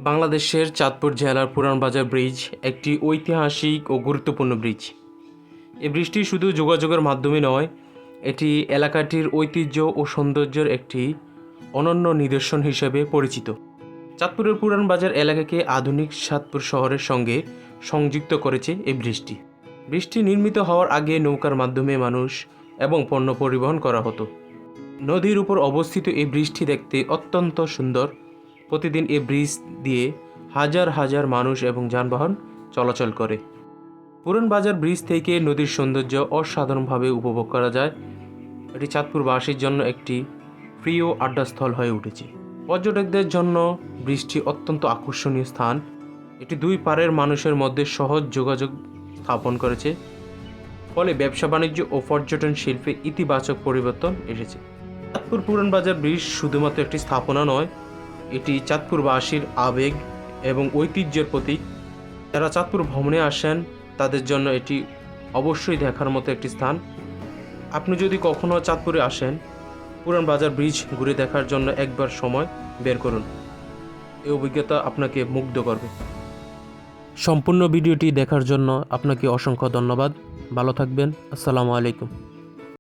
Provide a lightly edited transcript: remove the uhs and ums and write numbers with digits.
বাংলাদেশের চাঁদপুর জেলার পুরানবাজার ব্রিজ একটি ঐতিহাসিক ও গুরুত্বপূর্ণ ব্রিজ। এই ব্রিজটি শুধু যোগাযোগের মাধ্যমে নয়, এটি এলাকাটির ঐতিহ্য ও সৌন্দর্যের একটি অনন্য নিদর্শন হিসেবে পরিচিত। চাঁদপুরের পুরানবাজার এলাকাকে আধুনিক চাঁদপুর শহরের সঙ্গে সংযুক্ত করেছে এই ব্রিজটি। ব্রিজটি নির্মিত হওয়ার আগে নৌকার মাধ্যমে মানুষ এবং পণ্য পরিবহন করা হতো। নদীর উপর অবস্থিত এই ব্রিজটি দেখতে অত্যন্ত সুন্দর। প্রতিদিন এই ব্রিজ দিয়ে হাজার হাজার মানুষ এবং যানবাহন চলাচল করে। পুরানবাজার ব্রিজ থেকে নদীর সৌন্দর্য অসাধারণভাবে উপভোগ করা যায়। এটি চাঁদপুরবাসীর জন্য একটি প্রিয় আড্ডাস্থল হয়ে উঠেছে। পর্যটকদের জন্য ব্রিজটি অত্যন্ত আকর্ষণীয় স্থান। এটি দুই পাড়ের মানুষের মধ্যে সহজ যোগাযোগ স্থাপন করেছে, ফলে ব্যবসা বাণিজ্য ও পর্যটন শিল্পে ইতিবাচক পরিবর্তন এসেছে। চাঁদপুর পুরানবাজার ব্রিজ শুধুমাত্র একটি স্থাপনা নয়, এটি চাঁদপুরবাসীর আবেগ এবং ঐতিহ্যের প্রতীক। যারা চাঁদপুর ভ্রমণে আসেন তাদের জন্য এটি অবশ্যই দেখার মতো একটি স্থান। আপনি যদি কখনও চাঁদপুরে আসেন, পুরানবাজার ব্রিজ ঘুরে দেখার জন্য একবার সময় বের করুন। এই অভিজ্ঞতা আপনাকে মুগ্ধ করবে। সম্পূর্ণ ভিডিওটি দেখার জন্য আপনাকে অসংখ্য ধন্যবাদ। ভালো থাকবেন। আসসালামু আলাইকুম।